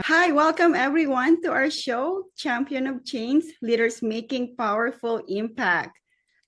Hi, welcome everyone to our show, Champion of Change, Leaders Making Powerful Impact.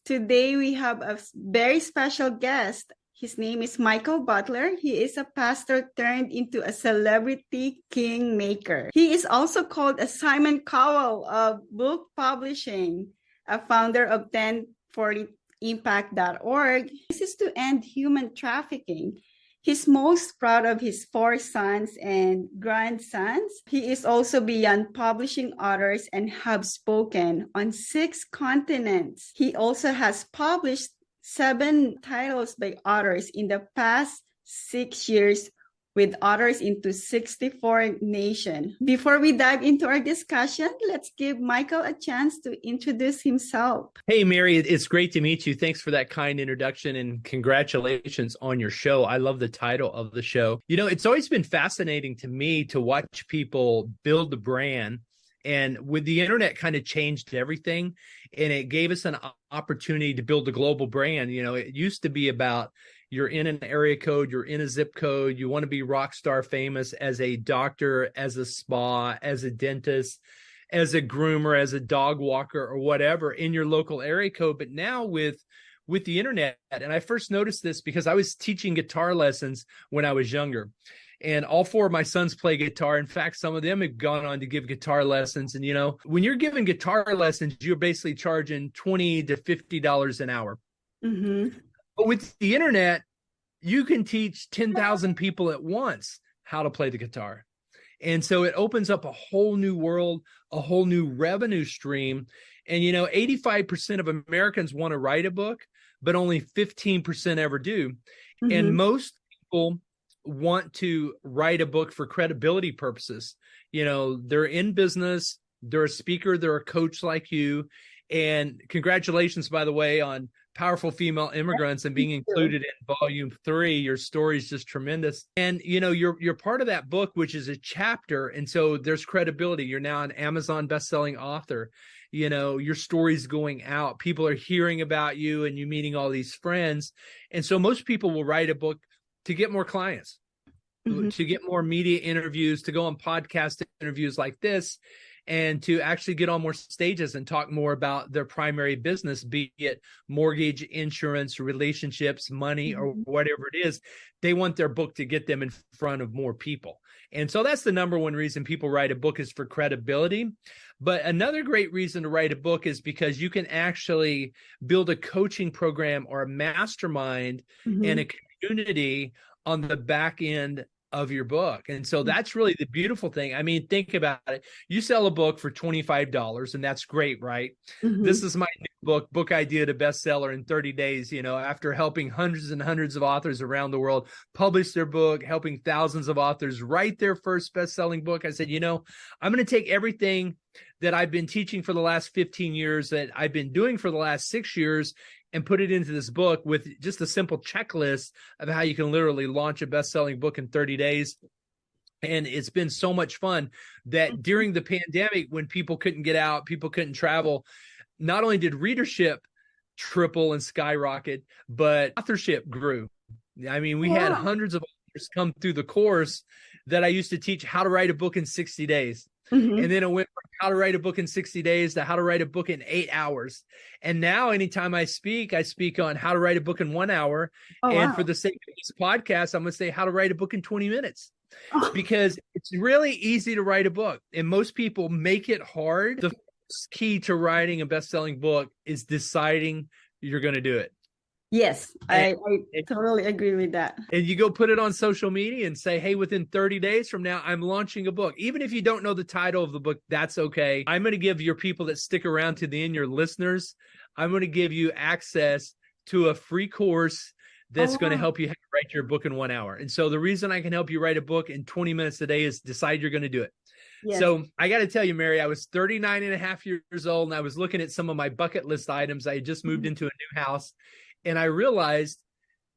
Today we have a very special guest. His name is Michael Butler. He is a pastor turned into a celebrity kingmaker. He is also called a Simon Cowell of Book Publishing, a founder of 1040impact.org. This is to end human trafficking. He's most proud of his 4 sons and grandsons. He is also beyond publishing authors and have spoken on 6 continents. He also has published 7 titles by authors in the past 6 years with authors into 64 nations. Before we dive into our discussion, let's give Michael a chance to introduce himself. Hey, Mary, it's great to meet you. Thanks for that kind introduction and congratulations on your show. I love the title of the show. You know, it's always been fascinating to me to watch people build the brand. And with the internet kind of changed everything, and it gave us an opportunity to build a global brand. You know, it used to be about you're in an area code, you're in a zip code, you want to be rock star famous as a doctor, as a spa, as a dentist, as a groomer, as a dog walker, or whatever in your local area code. But now with the internet, and I first noticed this because I was teaching guitar lessons when I was younger. And all 4 of my sons play guitar. In fact, some of them have gone on to give guitar lessons. And, you know, when you're giving guitar lessons, you're basically charging $20 to $50 an hour. Mm-hmm. But with the internet, you can teach 10,000 people at once how to play the guitar. And so it opens up a whole new world, a whole new revenue stream. And, you know, 85% of Americans want to write a book, but only 15% ever do. Mm-hmm. And most people want to write a book for credibility purposes. You know, they're in business, they're a speaker, they're a coach like you. And congratulations, by the way, on Powerful Female Immigrants and being included in volume 3. Your story is just tremendous. And, you know, you're part of that book, which is a chapter. And so there's credibility. You're now an Amazon bestselling author. You know, your story's going out. People are hearing about you and you meeting all these friends. And so most people will write a book to get more clients, mm-hmm. to get more media interviews, to go on podcast interviews like this, and to actually get on more stages and talk more about their primary business, be it mortgage, insurance, relationships, money, or whatever it is. They want their book to get them in front of more people. And so that's the number one reason people write a book, is for credibility. But another great reason to write a book is because you can actually build a coaching program or a mastermind and a community on the back end of your book. And so that's really the beautiful thing. I mean, think about it. You sell a book for $25 and that's great, right? Mm-hmm. This is my new book idea to bestseller in 30 days, you know, after helping hundreds and hundreds of authors around the world publish their book, helping thousands of authors write their first best-selling book. I said, you know, I'm going to take everything that I've been teaching for the last 15 years, that I've been doing for the last 6 years, and put it into this book with just a simple checklist of how you can literally launch a best-selling book in 30 days. And it's been so much fun that during the pandemic, when people couldn't get out, people couldn't travel, not only did readership triple and skyrocket, but authorship grew. I mean, we had hundreds of authors come through the course that I used to teach how to write a book in 60 days. Mm-hmm. And then it went from how to write a book in 60 days to how to write a book in 8 hours. And now anytime I speak on how to write a book in 1 hour. For the sake of this podcast, I'm going to say how to write a book in 20 minutes. Because it's really easy to write a book. And most people make it hard. The first key to writing a best-selling book is deciding you're going to do it. Yes, I totally agree with that. And you go put it on social media and say, hey, within 30 days from now, I'm launching a book. Even if you don't know the title of the book, that's okay. I'm going to give your people that stick around to the end, your listeners, I'm going to give you access to a free course that's going to help you write your book in 1 hour. And so the reason I can help you write a book in 20 minutes a day is decide you're going to do it. Yes. So I got to tell you, Mary, I was 39 and a half years old, and I was looking at some of my bucket list items. I had just moved into a new house. And I realized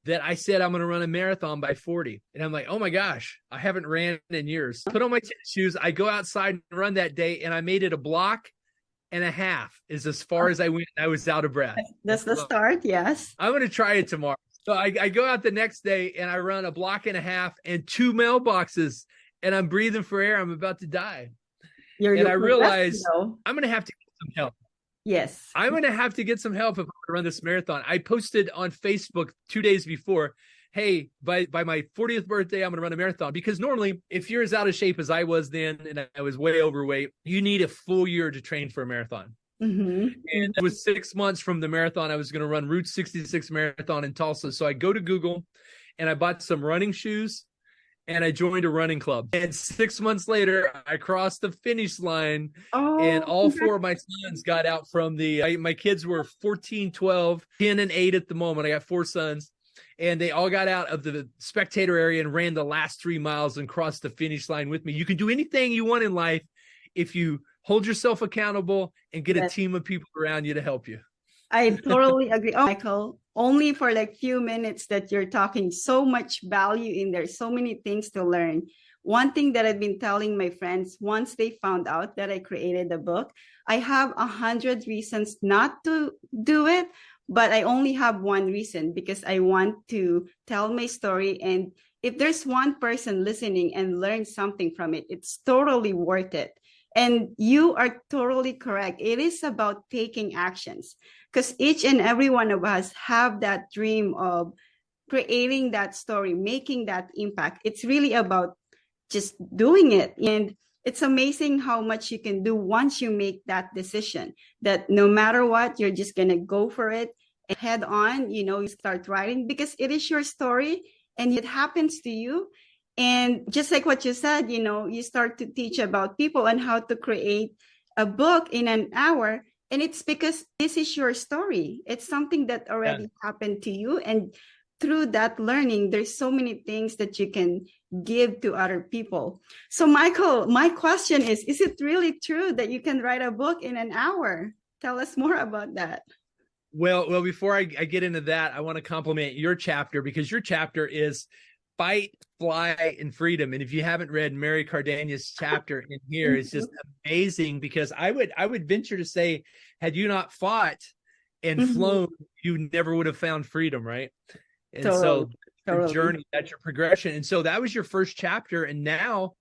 that I said I'm going to run a marathon by 40. And I'm like, oh my gosh, I haven't ran in years. Put on my tennis shoes. I go outside and run that day. And I made it a block and a half is as far as I went. I was out of breath. That's the start. Yes. I'm going to try it tomorrow. So I go out the next day and I run a block and a half and 2 mailboxes and I'm breathing for air. I'm about to die. You're And I looking rested, realized though. I'm going to have to get some help. Yes. I'm going to have to get some help if I want to run this marathon. I posted on Facebook 2 days before, hey, by my 40th birthday, I'm going to run a marathon. Because normally, if you're as out of shape as I was then, and I was way overweight, you need a full year to train for a marathon. Mm-hmm. And it was 6 months from the marathon. I was going to run Route 66 marathon in Tulsa. So I go to Google and I bought some running shoes and I joined a running club. And 6 months later, I crossed the finish line, and all four of my sons got out from my kids were 14, 12, 10, and 8 at the moment. I got 4 sons, and they all got out of the spectator area and ran the last 3 miles and crossed the finish line with me. You can do anything you want in life if you hold yourself accountable and get a team of people around you to help you. I totally agree. Oh, Michael, only for like few minutes that you're talking, so much value in there, so many things to learn. One thing that I've been telling my friends, once they found out that I created the book, I have 100 reasons not to do it, but I only have one reason, because I want to tell my story. And if there's one person listening and learn something from it, it's totally worth it. And you are totally correct. It is about taking actions, because each and every one of us have that dream of creating that story, making that impact. It's really about just doing it. And it's amazing how much you can do once you make that decision, that no matter what, you're just going to go for it and head on, you start writing, because it is your story and it happens to you. And just like what you said, you start to teach about people and how to create a book in an hour. And it's because this is your story. It's something that already happened to you. And through that learning, there's so many things that you can give to other people. So Michael, my question is it really true that you can write a book in an hour? Tell us more about that. Well, before I get into that, I want to compliment your chapter, because your chapter is Fight, Fly, and Freedom. And if you haven't read Mary Cardena's chapter in here, it's just amazing, because I would venture to say, had you not fought and flown, you never would have found freedom, right? And so your journey, that's your progression. And so that was your first chapter. And now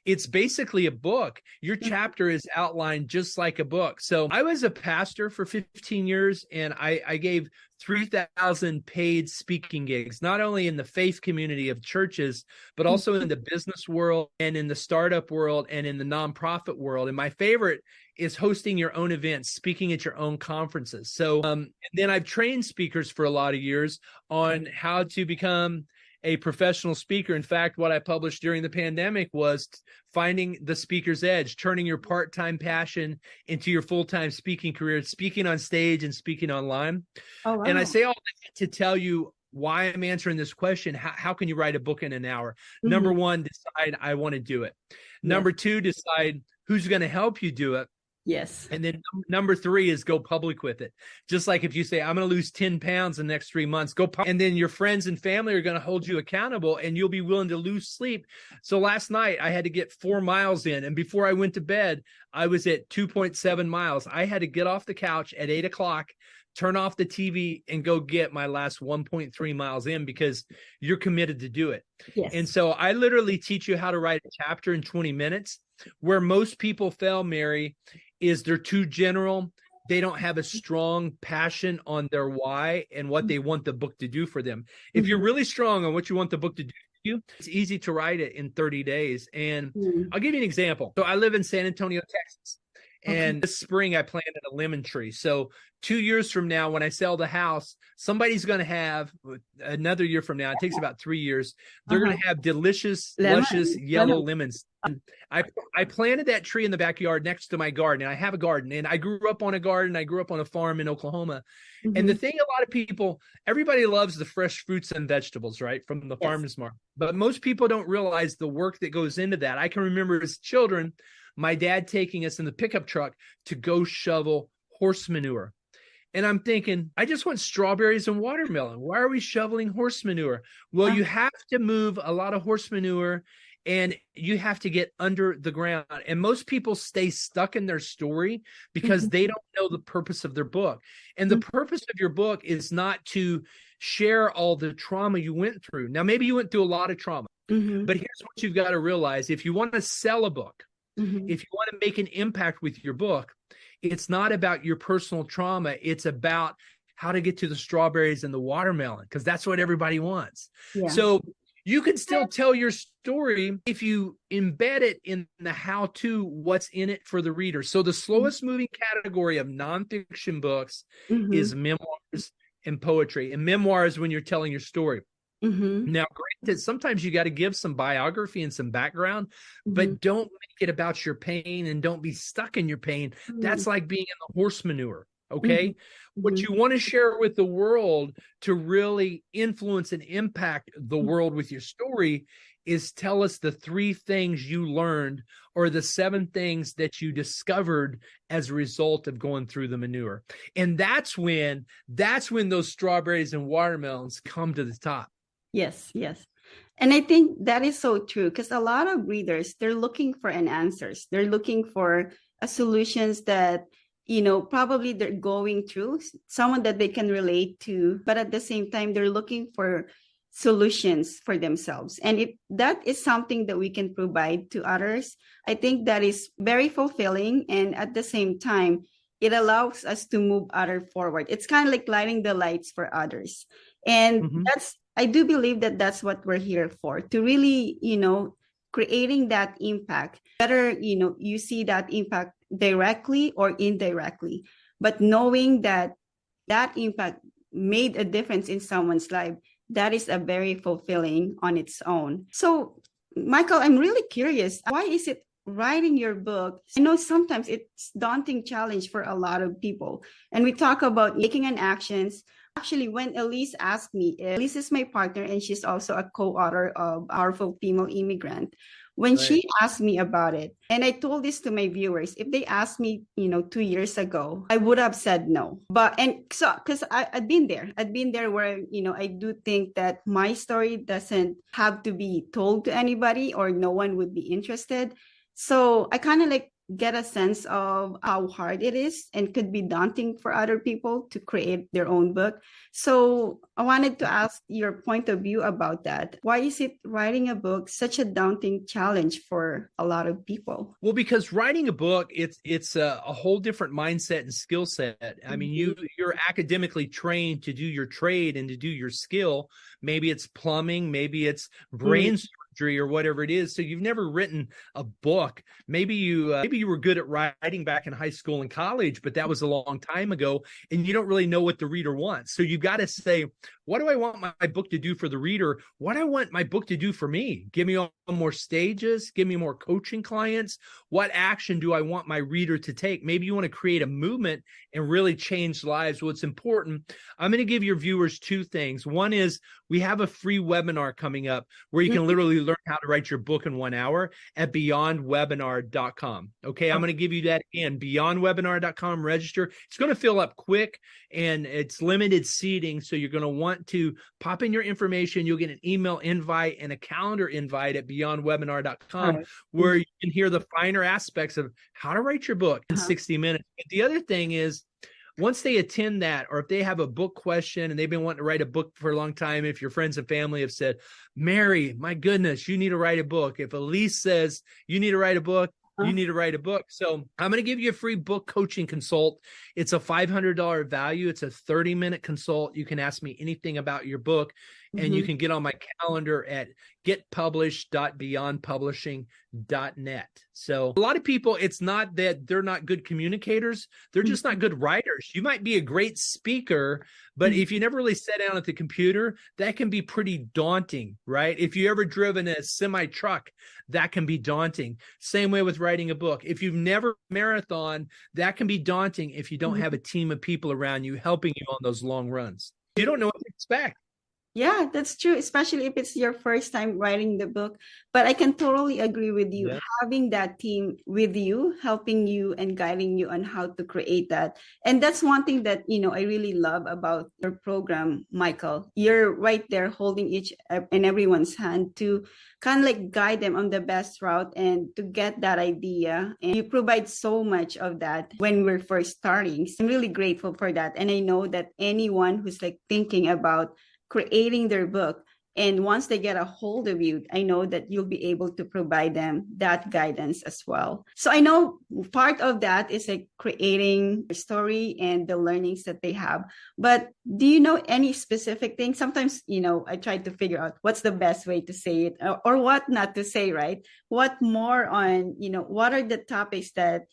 it's basically a book. Your chapter is outlined just like a book. So I was a pastor for 15 years, and I gave 3,000 paid speaking gigs, not only in the faith community of churches, but also in the business world and in the startup world and in the nonprofit world. And my favorite is hosting your own events, speaking at your own conferences. So and then I've trained speakers for a lot of years on how to become a professional speaker. In fact, what I published during the pandemic was Finding the Speaker's Edge, turning your part-time passion into your full-time speaking career, speaking on stage and speaking online. Oh, wow. And I say all that to tell you why I'm answering this question. How can you write a book in an hour? Number one, decide I want to do it. Number two, decide who's going to help you do it. Yes. And then number three is go public with it. Just like if you say, I'm going to lose 10 pounds in the next 3 months, and then your friends and family are going to hold you accountable, and you'll be willing to lose sleep. So last night I had to get 4 miles in. And before I went to bed, I was at 2.7 miles. I had to get off the couch at 8 o'clock, turn off the TV, and go get my last 1.3 miles in, because you're committed to do it. Yes. And so I literally teach you how to write a chapter in 20 minutes. Where most people fail, Mary, is they're too general. They don't have a strong passion on their why and what they want the book to do for them. If you're really strong on what you want the book to do for you, it's easy to write it in 30 days. And I'll give you an example. So I live in San Antonio, Texas. And this spring I planted a lemon tree. So 2 years from now, when I sell the house, somebody's going to have another year from now. It takes about 3 years. They're going to have delicious, luscious yellow lemons. I planted that tree in the backyard next to my garden. And I have a garden, and I grew up on a garden. I grew up on a farm in Oklahoma. And the thing, a lot of people, everybody loves the fresh fruits and vegetables, right? From the farmer's market. But most people don't realize the work that goes into that. I can remember as children, my dad taking us in the pickup truck to go shovel horse manure. And I'm thinking, I just want strawberries and watermelon. Why are we shoveling horse manure? Well, you have to move a lot of horse manure, and you have to get under the ground. And most people stay stuck in their story because they don't know the purpose of their book. And the purpose of your book is not to share all the trauma you went through. Now, maybe you went through a lot of trauma. Mm-hmm. But here's what you've got to realize. If you want to sell a book, Mm-hmm. if you want to make an impact with your book, it's not about your personal trauma. It's about how to get to the strawberries and the watermelon, because that's what everybody wants. Yeah. So you can still tell your story if you embed it in the how-to, what's in it for the reader. So the slowest moving category of nonfiction books Mm-hmm. is memoirs and poetry. And memoirs when you're telling your story. Mm-hmm. Now, granted, sometimes you got to give some biography and some background, Mm-hmm. but don't make it about your pain and don't be stuck in your pain. That's like being in the horse manure. Okay. Mm-hmm. What you want to share with the world to really influence and impact the world with your story is tell us the 3 things you learned or the 7 things that you discovered as a result of going through the manure. And that's when those strawberries and watermelons come to the top. Yes, yes. And I think that is so true, because a lot of readers, they're looking for answers. They're looking for solutions that, probably they're going through, someone that they can relate to, but at the same time, they're looking for solutions for themselves. And that is something that we can provide to others. I think that is very fulfilling. And at the same time, it allows us to move others forward. It's kind of like lighting the lights for others. And I do believe that that's what we're here for, to really, creating that impact. Whether, you see that impact directly or indirectly, but knowing that impact made a difference in someone's life, that is a very fulfilling on its own. So, Michael, I'm really curious, why is it writing your book? I know sometimes it's daunting challenge for a lot of people. And we talk about making an actions. Actually, when Elise asked me, Elise is my partner and she's also a co-author of Powerful Female Immigrant. When she asked me about it, and I told this to my viewers, if they asked me, 2 years ago, I would have said no. Because I'd been there where, I do think that my story doesn't have to be told to anybody or no one would be interested. So I kind of get a sense of how hard it is and could be daunting for other people to create their own book. So I wanted to ask your point of view about that. Why is it writing a book such a daunting challenge for a lot of people? Well, because writing a book, it's a whole different mindset and skill set. I mean, you're academically trained to do your trade and to do your skill. Maybe it's plumbing, maybe it's brain surgery or whatever it is. So you've never written a book. Maybe you were good at writing back in high school and college, but that was a long time ago, and you don't really know what the reader wants. So you got to say, what do I want my book to do for the reader? What do I want my book to do for me? Give me more stages, give me more coaching clients. What action do I want my reader to take? Maybe you want to create a movement and really change lives. What's important, I'm going to give your viewers 2 things. One is we have a free webinar coming up where you can literally learn how to write your book in 1 hour at beyondwebinar.com. Okay, I'm going to give you that again, beyondwebinar.com. Register. It's going to fill up quick and it's limited seating. So you're going to want to pop in your information. You'll get an email invite and a calendar invite at beyondwebinar.com where you can hear the finer aspects of how to write your book in 60 minutes. But the other thing is, once they attend that, or if they have a book question and they've been wanting to write a book for a long time, if your friends and family have said, Mary, my goodness, you need to write a book. If Elise says you need to write a book, you need to write a book. So I'm going to give you a free book coaching consult. It's a $500 value. It's a 30-minute consult. You can ask me anything about your book, and you can get on my calendar at getpublished.beyondpublishing.net. So a lot of people, it's not that they're not good communicators. They're just not good writers. You might be a great speaker, but if you never really sat down at the computer, that can be pretty daunting, right? If you ever driven a semi truck, that can be daunting. Same way with writing a book. If you've never marathon, that can be daunting if you don't have a team of people around you helping you on those long runs. You don't know what to expect. Yeah, that's true, especially if it's your first time writing the book. But I can totally agree with you, having that team with you, helping you and guiding you on how to create that. And that's one thing that, I really love about your program, Michael. You're right there holding each and everyone's hand to kind of guide them on the best route and to get that idea. And you provide so much of that when we're first starting. So I'm really grateful for that. And I know that anyone who's thinking about creating their book, And once they get a hold of you, I know that you'll be able to provide them that guidance as well. So I know part of that is like creating a story and the learnings that they have. But do you know any specific thing? Sometimes, I try to figure out what's the best way to say it, or what not to say, right? What more on, what are the topics that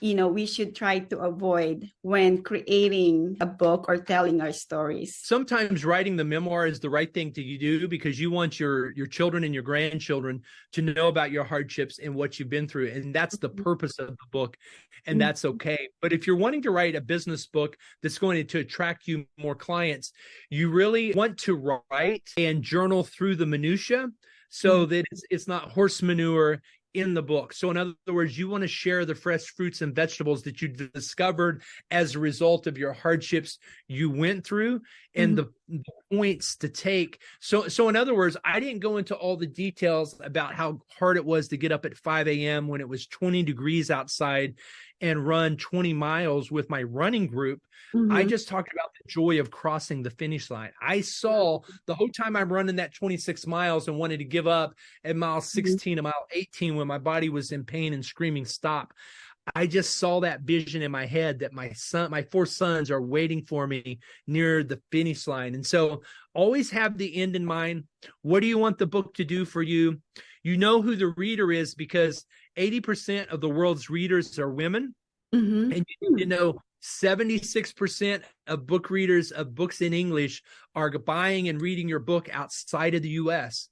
we should try to avoid when creating a book or telling our stories? Sometimes writing the memoir is the right thing to do because you want your children and your grandchildren to know about your hardships and what you've been through. And that's the purpose of the book. And that's okay. But if you're wanting to write a business book that's going to attract you more clients, you really want to write and journal through the minutia so that it's not horse manure in the book. So in other words, you want to share the fresh fruits and vegetables that you discovered as a result of your hardships you went through and the points to take. So in other words, I didn't go into all the details about how hard it was to get up at 5 a.m. when it was 20 degrees outside and run 20 miles with my running group. I just talked about the joy of crossing the finish line. I saw the whole time I'm running that 26 miles and wanted to give up at mile 16 and mile 18 when my body was in pain and screaming stop. I just saw that vision in my head that my 4 sons are waiting for me near the finish line. And so always have the end in mind. What do you want the book to do for you? You know who the reader is because 80% of the world's readers are women. And you know 76% of book readers of books in English are buying and reading your book outside of the U.S.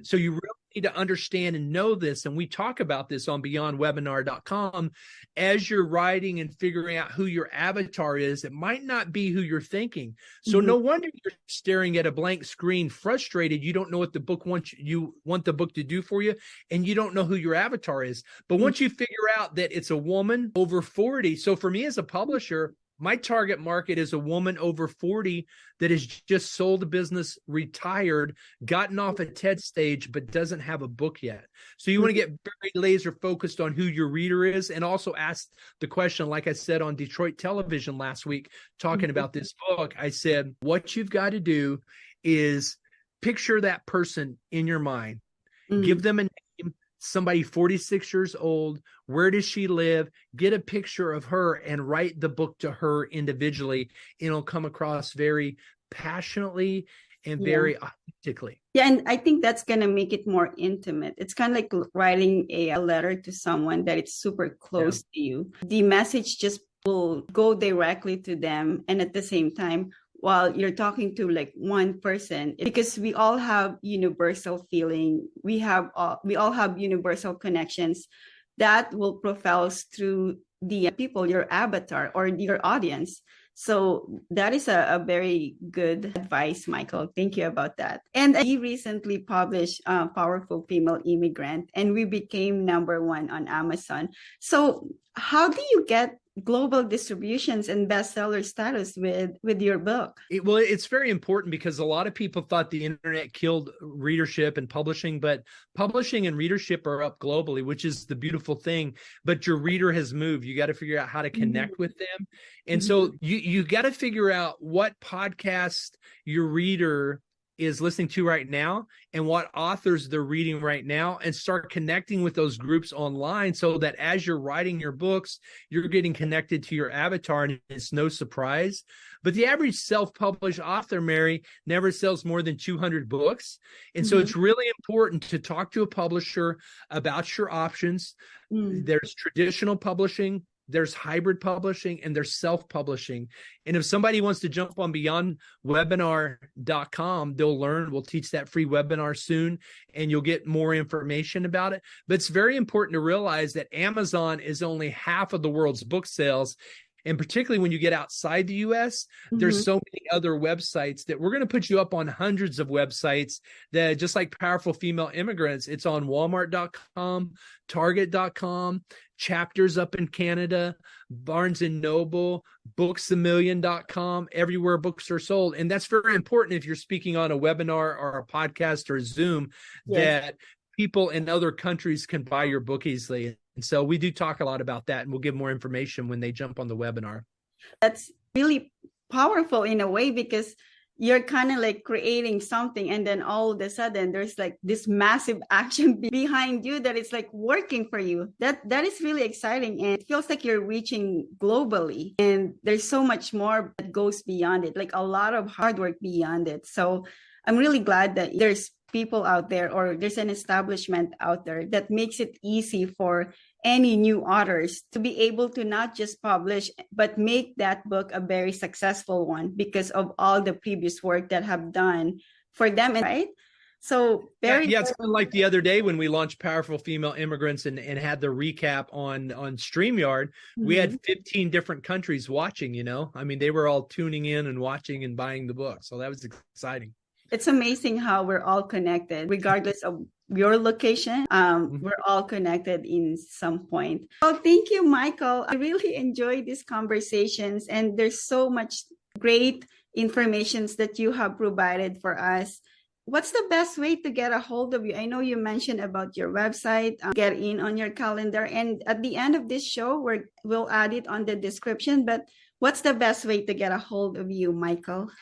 So you really need to understand and know this. And we talk about this on beyondwebinar.com. As you're writing and figuring out who your avatar is, it might not be who you're thinking. So no wonder you're staring at a blank screen, frustrated. You don't know what the book you want the book to do for you, and you don't know who your avatar is. But once you figure out that it's a woman over 40, so for me as a publisher, my target market is a woman over 40 that has just sold a business, retired, gotten off a TED stage, but doesn't have a book yet. So you want to get very laser focused on who your reader is and also ask the question, like I said on Detroit television last week, talking about this book, I said, what you've got to do is picture that person in your mind, give them a name, somebody 46 years old. Where does she live? Get a picture of her and write the book to her individually. It'll come across very passionately and very authentically. Yeah, and I think that's going to make it more intimate. It's kind of like writing a letter to someone that it's super close to you. The message just will go directly to them. And at the same time, while you're talking to like one person, because we all have universal feeling, we all have universal connections that will propel through the people, your avatar or your audience. So that is a very good advice, Michael. Thank you about that. And he recently published Powerful Female Immigrant, and we became #1 on Amazon. So how do you get global distributions and bestseller status with your book? It's very important because a lot of people thought the internet killed readership and publishing, but publishing and readership are up globally, which is the beautiful thing. But your reader has moved. You got to figure out how to connect with them. And so you got to figure out what podcast your reader is listening to right now and what authors they're reading right now, and start connecting with those groups online so that as you're writing your books, you're getting connected to your avatar, and it's no surprise. But the average self-published author, Mary, never sells more than 200 books. And so it's really important to talk to a publisher about your options. There's traditional publishing, there's hybrid publishing, and there's self-publishing. And if somebody wants to jump on beyondwebinar.com, they'll learn. We'll teach that free webinar soon, and you'll get more information about it. But it's very important to realize that Amazon is only half of the world's book sales. And particularly when you get outside the U.S., there's so many other websites that we're going to put you up on hundreds of websites that, just like Powerful Female Immigrants, it's on Walmart.com, Target.com, Chapters up in Canada, Barnes & Noble, BooksAMillion.com, everywhere books are sold. And that's very important if you're speaking on a webinar or a podcast or Zoom, that people in other countries can buy your book easily. And so we do talk a lot about that, and we'll give more information when they jump on the webinar. That's really powerful in a way, because you're kind of like creating something, and then all of a sudden there's like this massive action behind you that it's like working for you. That is really exciting, and it feels like you're reaching globally, and there's so much more that goes beyond it, like a lot of hard work beyond it. So I'm really glad that there's people out there, or there's an establishment out there that makes it easy for any new authors to be able to not just publish, but make that book a very successful one because of all the previous work that have done for them, right? So yeah, it's kind of like the other day when we launched Powerful Female Immigrants and had the recap on StreamYard. Mm-hmm. We had 15 different countries watching, you know. I mean, they were all tuning in and watching and buying the book. So that was exciting. It's amazing how we're all connected, regardless of your location. We're all connected in some point. Oh, thank you, Michael. I really enjoyed these conversations, and there's so much great information that you have provided for us. What's the best way to get a hold of you? I know you mentioned about your website, get in on your calendar, and at the end of this show, we'll add it on the description. But what's the best way to get a hold of you, Michael?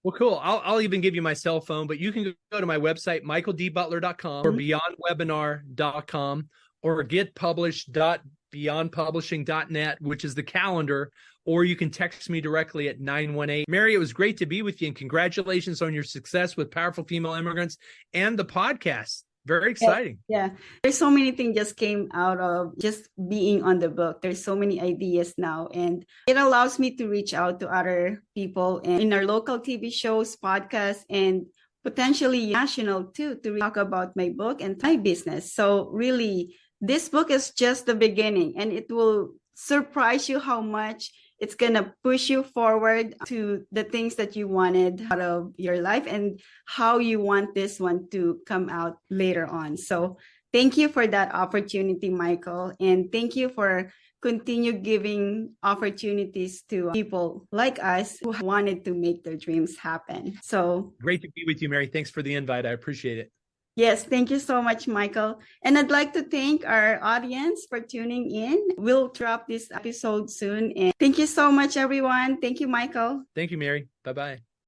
Well, cool. I'll even give you my cell phone, but you can go to my website, michaeldbutler.com or beyondwebinar.com or getpublished.beyondpublishing.net, which is the calendar, or you can text me directly at 918. Mary, it was great to be with you, and congratulations on your success with Powerful Female Immigrants and the podcast. Very exciting. Yeah. There's so many things just came out of just being on the book. There's so many ideas now, and it allows me to reach out to other people in our local TV shows, podcasts, and potentially national too, to talk about my book and my business. So really, this book is just the beginning, and it will surprise you how much it's going to push you forward to the things that you wanted out of your life and how you want this one to come out later on. So thank you for that opportunity, Michael. And thank you for continue giving opportunities to people like us who wanted to make their dreams happen. So great to be with you, Mary. Thanks for the invite. I appreciate it. Yes, thank you so much, Michael. And I'd like to thank our audience for tuning in. We'll drop this episode soon. And thank you so much, everyone. Thank you, Michael. Thank you, Mary. Bye-bye.